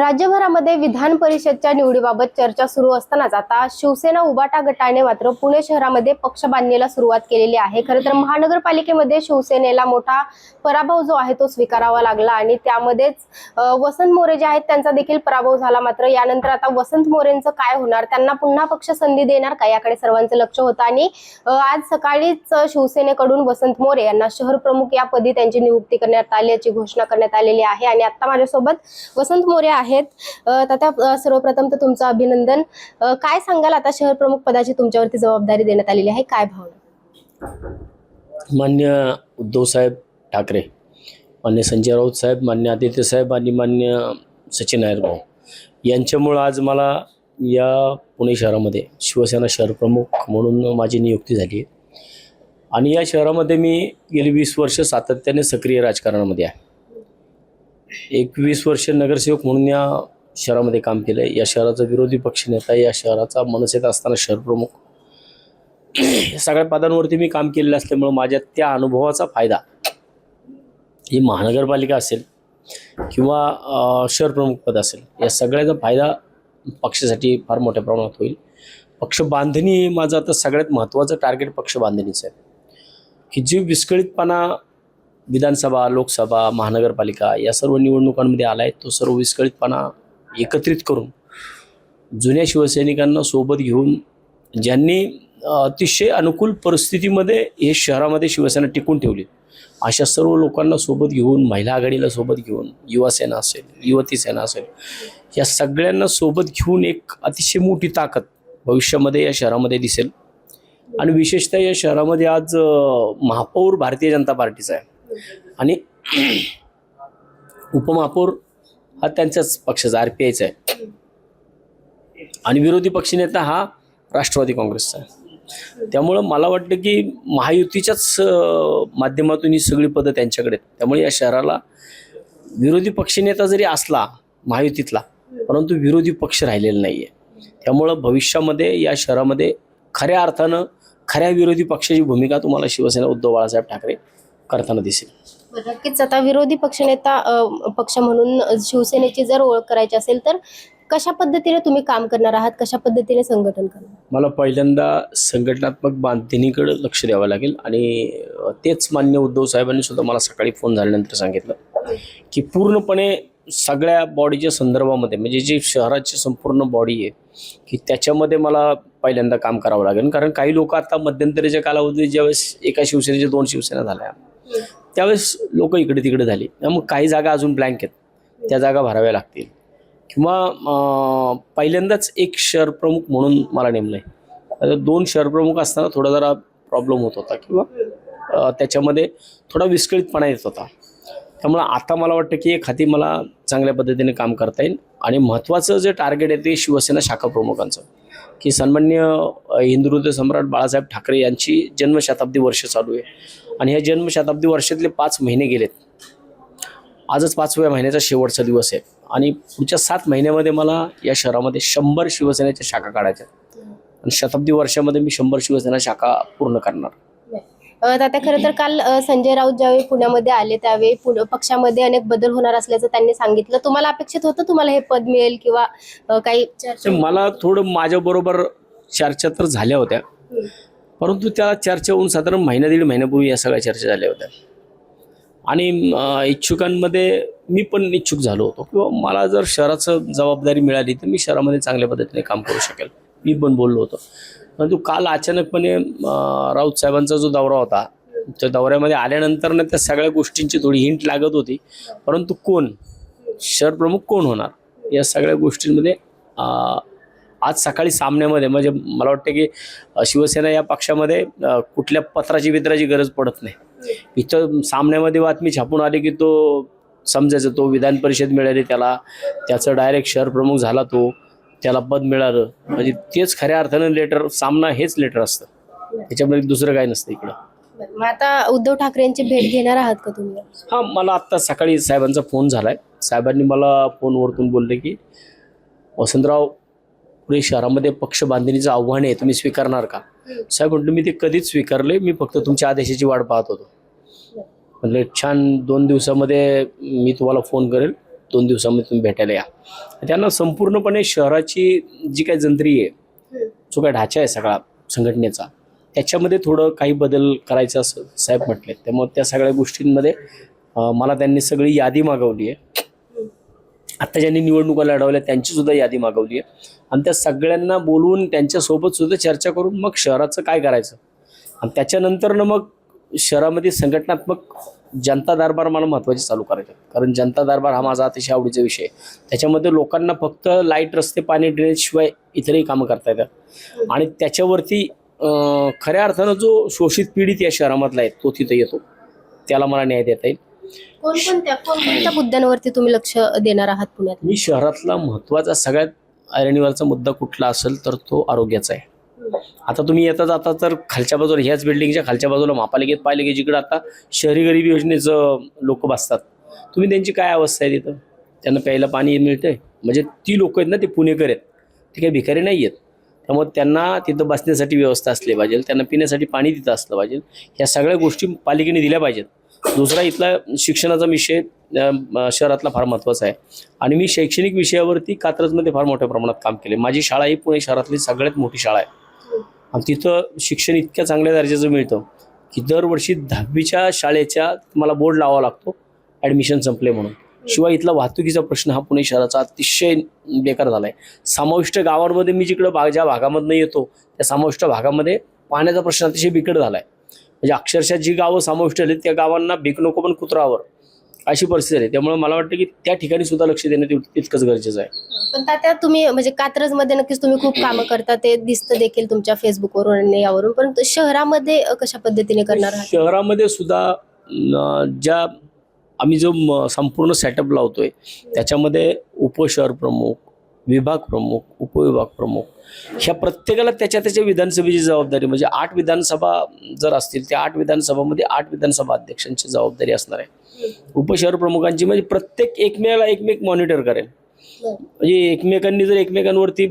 राज्यभरामध्ये विधान परिषदच्या निवडीबाबत चर्चा सुरू असतानाच आता शिवसेना उबाटा गटाने मात्र पुणे शहरामध्ये पक्ष बांधणीला सुरुवात केलेली आहे। खरं तर महानगरपालिकेमध्ये शिवसेनेला मोठा पराभव जो आहे तो स्वीकारावा लागला आणि त्यामध्येच वसंत मोरे जे आहेत त्यांचा देखील पराभव झाला। मात्र यानंतर आता वसंत मोरेंचं काय होणार, त्यांना पुन्हा पक्ष संधी देणार का, याकडे सर्वांचं लक्ष होतं आणि आज सकाळीच शिवसेनेकडून वसंत मोरे यांना शहर प्रमुख या पदी त्यांची नियुक्ती करण्यात आल्याची घोषणा करण्यात आलेली आहे। आणि आता माझ्यासोबत वसंत मोरे आहेत। तात्या, सर्वप्रथम तर तुमचं अभिनंदन। काय सांगाल, आता शहर प्रमुख पदाची तुमच्यावरती जबाबदारी देण्यात आलेली आहे, काय भावना? मान्य उद्धव साहेब ठाकरे, मान्य संजय राऊत साहेब, मान्य आदित्य साहेब आणि मान्य सचिन नायर भाऊ यांच्यामुळं आज मला या पुणे शहरामध्ये शिवसेना शहर प्रमुख म्हणून माझी नियुक्ती झाली आहे। आणि या शहरामध्ये मी गेली 20 वर्ष सातत्याने सक्रिय राजकारणामध्ये आहे। 21 वर्ष नगरसेवक म्हणून या शहरामध्ये काम केलं आहे। या शहराचा विरोधी पक्षनेता, या शहराचा मनसेत असताना शहर प्रमुख, या सगळ्या पदांवरती मी काम केलेलं असल्यामुळं माझ्या त्या अनुभवाचा फायदा ही महानगरपालिका असेल किंवा शहर प्रमुख पद असेल, या सगळ्याचा फायदा पक्षासाठी फार मोठ्या प्रमाणात होईल। पक्ष बांधणी माझं आता सगळ्यात महत्त्वाचं टार्गेट पक्ष बांधणीचं आहे, की जी विस्कळीतपणा विधानसभा, लोकसभा, महानगरपालिका या सर्व निवडणुकांमध्ये आला आहे, तो सर्व विस्कळीतपणा एकत्रित करून जुन्या शिवसैनिकांना सोबत घेऊन, ज्यांनी अतिशय अनुकूल परिस्थितीमध्ये हे शहरामध्ये शिवसेना टिकून ठेवली, अशा सर्व लोकांना सोबत घेऊन, महिला आघाडीला सोबत घेऊन, युवा सेना असेल, युवती सेना असेल, या सगळ्यांना सोबत घेऊन एक अतिशय मोठी ताकद भविष्यामध्ये या शहरामध्ये दिसेल। आणि विशेषतः या शहरामध्ये आज महापौर भारतीय जनता पार्टीचा आहे आणि उपमहापौर हा त्यांच्याच पक्षाचा RPIचा आहे आणि विरोधी पक्षनेता हा राष्ट्रवादी काँग्रेसचा आहे। त्यामुळं मला वाटतं की महायुतीच्याच माध्यमातून ही सगळी पदं त्यांच्याकडे आहेत। त्यामुळे या शहराला विरोधी पक्षनेता जरी असला महायुतीतला, परंतु विरोधी पक्ष राहिलेला नाही आहे। त्यामुळं भविष्यामध्ये या शहरामध्ये खऱ्या अर्थानं खऱ्या विरोधी पक्षाची भूमिका तुम्हाला शिवसेना उद्धव बाळासाहेब ठाकरे करताना दिसेल। नक्कीच, आता विरोधी पक्षनेता पक्ष म्हणून शिवसेनेची जर ओळख करायची असेल तर कशा पद्धतीने तुम्ही काम करणार आहात, कशा पद्धतीने संघटन करणार? मला पहिल्यांदा संघटनात्मक बांधणीकडे लक्ष द्यावं लागेल आणि तेच मान्य उद्धव साहेबांनी सुद्धा मला सकाळी फोन झाल्यानंतर सांगितलं की पूर्णपणे सगळ्या बॉडीच्या संदर्भामध्ये, म्हणजे जी शहराची संपूर्ण बॉडी आहे की त्याच्यामध्ये मला पहिल्यांदा काम करावं लागेल। कारण काही लोक आता मध्यंतरीच्या कालावधीत ज्यावेळेस एका शिवसेनेच्या 2 शिवसेना झाल्या, त्यावेळेस लोक इकडे तिकडे झाली, मग काही जागा अजून ब्लँक आहेत, त्या जागा भराव्या लागतील किंवा पहिल्यांदाच एक शहर प्रमुख म्हणून मला नेमलं आहे। 2 शहर प्रमुख असताना थोडा जरा प्रॉब्लेम होत होता किंवा त्याच्यामध्ये थोडा विस्कळीतपणा येत होता। त्यामुळे आता मला वाटतं की एक हाती मला चांगल्या पद्धतीने काम करता येईल आणि महत्त्वाचं जे टार्गेट आहे ते शिवसेना शाखा प्रमुखांचं, की सन्माननीय हिंदुहृदय सम्राट बाळासाहेब ठाकरे यांची जन्मशताब्दी वर्ष चालू आहे आणि ह्या जन्मशताब्दी वर्षातले 5 महिने गेलेत। आजच 5व्या महिन्याचा शेवटचा दिवस आहे आणि पुढच्या 7 महिन्यामध्ये मला या शहरामध्ये 100 शिवसेनेच्या शाखा काढायच्या आणि शताब्दी वर्षामध्ये मी 100 शिवसेना शाखा पूर्ण करणार। तात्या, खरं तर काल संजय राऊत ज्यावेळी पुण्यामध्ये आले त्यावेळी पक्षामध्ये अनेक बदल होणार असल्याचं त्यांनी सांगितलं। तुम्हाला अपेक्षित होतं तुम्हाला हे पद मिळेल किंवा काही चर्चा? मला थोडं माझ्याबरोबर चर्चा तर झाल्या होत्या, परंतु त्या चर्चा होऊन साधारण महिना 1.5 महिन्यापूर्वी या सगळ्या चर्चा झाल्या होत्या आणि इच्छुकांमध्ये मी पण इच्छुक झालो होतो किंवा मला जर शहराचं जबाबदारी मिळाली तर मी शहरामध्ये चांगल्या पद्धतीने काम करू शकेल, मी पण बोललो होतो। परंतु काल अचानकपणे राऊत साहेबांचा जो दौरा होता, त्या दौऱ्यामध्ये आल्यानंतर त्या सगळ्या गोष्टींची थोडी हिंट लागत होती, परंतु कोण शहर प्रमुख कोण होणार या सगळ्या गोष्टींमध्ये आज सकाळी सामन्यामध्ये, म्हणजे मला वाटतं की शिवसेना या पक्षामध्ये कुठल्या पत्राची बित्राची गरज पडत नाही। इथं सामन्यामध्ये बातमी छापून आली की तो समजायचं तो विधान परिषद मिळाली त्याला, त्याचं डायरेक्ट शहर प्रमुख झाला, तो त्याला पद मिळालं, म्हणजे तेच खऱ्या अर्थानं लेटर, सामना हेच लेटर असतं, त्याच्यामध्ये दुसरं काय नसतं इकडं। मग आता उद्धव ठाकरेंची भेट घेणार आहात का तुम्ही? हां, मला आत्ता सकाळी साहेबांचा फोन झालाय। साहेबांनी मला फोनवरतून बोलले की वसंतराव, पुणे शहरामध्ये पक्ष बांधणीचं आव्हान आहे, तुम्ही स्वीकारणार का? साहेब म्हटलं मी ते कधीच स्वीकारले, मी फक्त तुमच्या आदेशाची वाट पाहत होतो। म्हटलं छान, 2 दिवसामध्ये मी तुम्हाला फोन करेल 2 दिवसामध्ये तुम्ही भेटायला या. त्यांना संपूर्णपणे शहराची जी काही जंत्री आहे, जो काय ढाचा आहे सगळा संघटनेचा, त्याच्यामध्ये थोडं काही बदल करायचं असं साहेब म्हटले. त्यामुळे त्या सगळ्या गोष्टींमध्ये मला त्यांनी सगळी यादी मागवली आहे. आत्ता ज्यांनी निवडणुका लढवल्या त्यांची सुद्धा यादी मागवली आहे आणि त्या सगळ्यांना बोलवून त्यांच्यासोबत सुद्धा चर्चा करून मग शहराचं काय करायचं आणि त्याच्यानंतरनं मग शहरामध्ये संघटनात्मक जनता दरबार मला महत्त्वाचे चालू करायचे. कारण जनता दरबार हा माझा अतिशय आवडीचा विषय आहे. त्याच्यामध्ये लोकांना फक्त लाईट, रस्ते, पाणी, ड्रेनेज शिवाय इतरही कामं करता येतात आणि त्याच्यावरती खऱ्या अर्थानं जो शोषित पीडित या शहरामधला आहे तो तिथं येतो, त्याला मला न्याय देता येईल. कोणकोणत्या मुद्द्यांवरती तुम्ही लक्ष देणार आहात पुण्यात? मी शहरातला महत्त्वाचा सगळ्यात ऐरणीवरचा मुद्दा कुठला असेल तर तो आरोग्याचा आहे. आता तुम्ही येता जाता तर खालच्या बाजूला, ह्याच बिल्डिंगच्या खालच्या बाजूला महापालिकेत पाहिले की जिकडं आता शहरी गरीबी योजनेचं लोक बसतात, तुम्ही त्यांची काय अवस्था आहे तिथं? त्यांना प्यायला पाणी मिळतंय? म्हणजे ती लोक आहेत ना, ते पुणेकर आहेत, ते काही भिकारी नाही आहेत. त्यामुळे त्यांना तिथं बसण्यासाठी व्यवस्था असली पाहिजे, त्यांना पिण्यासाठी पाणी तिथं असलं पाहिजे. ह्या सगळ्या गोष्टी पालिकेने दिल्या पाहिजेत. दुसरा इथला शिक्षणाचा विषय शहरातला फार महत्त्वाचा आहे आणि मी शैक्षणिक विषयावरती कात्रजमध्ये फार मोठ्या प्रमाणात काम केले. माझी शाळा ही पुणे शहरातली सगळ्यात मोठी शाळा आहे आणि तिथं शिक्षण इतक्या चांगल्या दर्जाचं मिळतं की दरवर्षी 10वीच्या शाळेच्या मला बोर्ड लावावा लागतो ॲडमिशन संपले म्हणून. शिवाय इथला वाहतुकीचा प्रश्न हा पुणे शहराचा अतिशय बेकार झाला आहे. समाविष्ट गावांमध्ये मी जिकडं ज्या भागामधनं येतो त्या समाविष्ट भागामध्ये पाण्याचा प्रश्न अतिशय बिकट झाला आहे. म्हणजे अक्षरशः जी गावं समाविष्ट झाली त्या गावांना भीक नको पण कुत्रावर अशी परिस्थिती आहे. त्यामुळे मला वाटतं की त्या ठिकाणी सुद्धा लक्ष देणं तितकंच गरजेचं आहे. पण त्या तुम्ही म्हणजे कात्रजमध्ये नक्कीच तुम्ही खूप कामं करता, ते दिसतं देखील तुमच्या फेसबुकवरून आणि यावरून. पण शहरामध्ये कशा पद्धतीने करणार आहात? शहरामध्ये सुद्धा ज्या आम्ही जो संपूर्ण सेटअप लावतोय त्याच्यामध्ये उपशहर प्रमुख, विभाग प्रमुख, उपविभाग प्रमुख ह्या प्रत्येकाला त्याच्या विधानसभेची जबाबदारी, म्हणजे 8 विधानसभा जर असतील त्या 8 विधानसभामध्ये 8 विधानसभा अध्यक्षांची जबाबदारी असणार आहे. उपशहर प्रमुखांची म्हणजे प्रत्येक एकमेक मॉनिटर करेल. म्हणजे एकमेकांनी जर एकमेकांवरती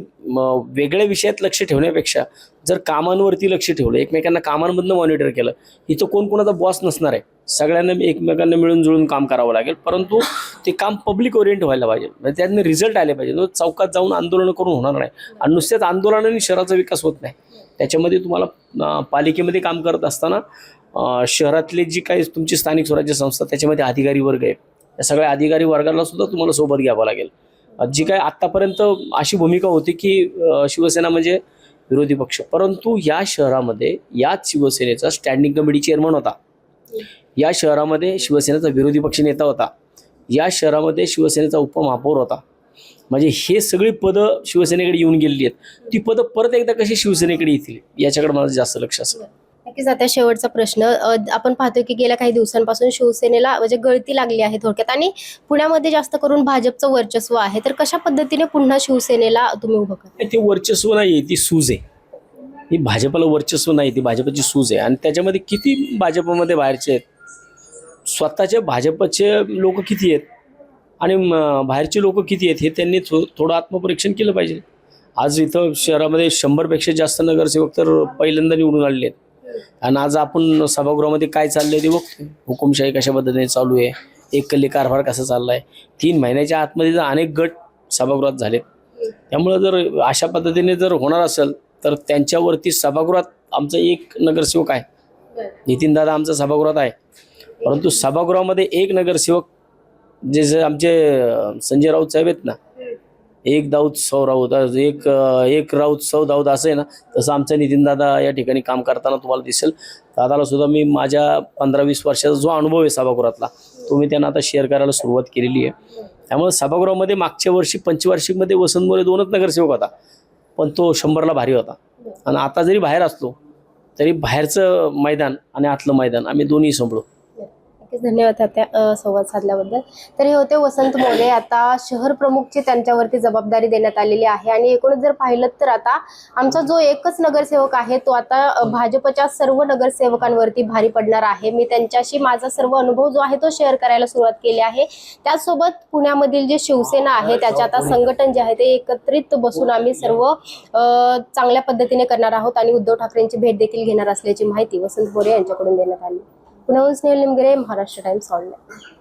वेगळ्या विषयात लक्ष ठेवण्यापेक्षा जर कामांवरती लक्ष ठेवलं, एकमेकांना कामांमधनं मॉनिटर केलं, इथं कोण कोणाचा बॉस नसणार आहे. सगळ्यांना एकमेकांना मिळून जुळून काम करावं लागेल, परंतु ते काम पब्लिक ओरिएंट व्हायला पाहिजे. म्हणजे त्यातनं रिझल्ट आले पाहिजे. चौकात जाऊन आंदोलन करून होणार नाही आणि नुसत्याच आंदोलनाने शहराचा विकास होत नाही. त्याच्यामध्ये तुम्हाला पालिकेमध्ये काम करत असताना शहरातले जी काही तुमची स्थानिक स्वराज्य संस्था त्याच्यामध्ये अधिकारी वर्ग आहे, त्या सगळ्या अधिकारी वर्गाला सुद्धा तुम्हाला सोबत घ्यावं लागेल. जी काय आत्तापर्यंत अशी भूमिका होती की शिवसेना म्हणजे विरोधी पक्ष, परंतु या शहरामध्ये याच शिवसेनेचा स्टँडिंग कमिटी चेअरमन होता, या शहरामध्ये शिवसेनेचा विरोधी पक्ष नेता होता, या शहरामध्ये शिवसेनेचा उपमहापौर होता. म्हणजे हे सगळी पदं शिवसेनेकडे येऊन गेलेली आहेत. ती पदं परत एकदा कशी शिवसेनेकडे येतील याच्याकडे माझं जास्त लक्ष असेल. नक्कीच. आता शेवटचा प्रश्न, आपण पाहतोय की गेल्या काही दिवसांपासून शिवसेनेला म्हणजे गळती लागली आहे थोडक्यात, आणि पुण्यामध्ये जास्त करून भाजपचं वर्चस्व आहे. तर कशा पद्धतीने पुन्हा शिवसेनेला तुम्ही उभं करता? ते वर्चस्व नाही, ती सूज आहे. ही भाजपला वर्चस्व नाही, ती भाजपची सूज आहे. आणि त्याच्यामध्ये किती भाजपमध्ये बाहेरचे आहेत, स्वतःच्या भाजपचे लोक किती आहेत आणि बाहेरचे लोक किती आहेत हे त्यांनी थोडं आत्मपरीक्षण केलं पाहिजे. आज इथं शहरामध्ये 100पेक्षा जास्त नगरसेवक तर पहिल्यांदा निवडून आलेले आहेत आणि आज आपण सभागृहामध्ये काय चाललंय ते बघतो. हुकुमशाही कशा पद्धतीने चालू आहे, एककल्ली कारभार कसा चालला आहे. 3 महिन्याच्या आतमध्ये जर अनेक गट सभागृहात झालेत. त्यामुळं जर अशा पद्धतीने जर होणार असेल तर त्यांच्यावरती सभागृहात आमचा एक नगरसेवक आहे, नितीनदादा आमचा सभागृहात आहे, परंतु सभागृहामध्ये एक नगरसेवक जे आमचे संजय राऊत साहेब आहेत ना, एक दाऊद सौ राऊत, एक राऊत सौ दाऊद असं आहे ना, तसं आमचा नितीनदादा या ठिकाणी काम करताना तुम्हाला दिसेल. दादाला सुद्धा मी माझ्या 15-20 वर्षाचा जो अनुभव आहे सभागृहातला तो मी त्यांना आता शेअर करायला सुरुवात केलेली आहे. त्यामुळे सभागृहामध्ये मागच्या वर्षी पंचवार्षिकमध्ये वसंत मोरे 2च नगरसेवक होता, पण तो 100ला भारी होता. आणि आता जरी बाहेर असलो तरी बाहेरचं मैदान आणि आतलं मैदान आम्ही दोन्ही सांभाळू. धन्यवाद त्या संवाद साधल्याबद्दल. तर हे होते वसंत मोरे. आता शहर प्रमुखची त्यांच्यावरती जबाबदारी देण्यात आलेली आहे आणि एकूणच जर पाहिलं तर आता आमचा जो एकच नगरसेवक आहे तो आता भाजपच्या सर्व नगरसेवकांवरती भारी पडणार आहे. मी त्यांच्याशी माझा सर्व अनुभव जो आहे तो शेअर करायला सुरुवात केली आहे. त्याचसोबत पुण्यामधील जे शिवसेना आहे त्याचे आता संघटन जे आहे ते एकत्रित बसून आम्ही सर्व चांगल्या पद्धतीने करणार आहोत आणि उद्धव ठाकरेंची भेट देखील घेणार असल्याची माहिती वसंत मोरे यांच्याकडून देण्यात आली. पुण्याहून स्नेहल निमगरे, महाराष्ट्र टाइम्स ऑनलाईन.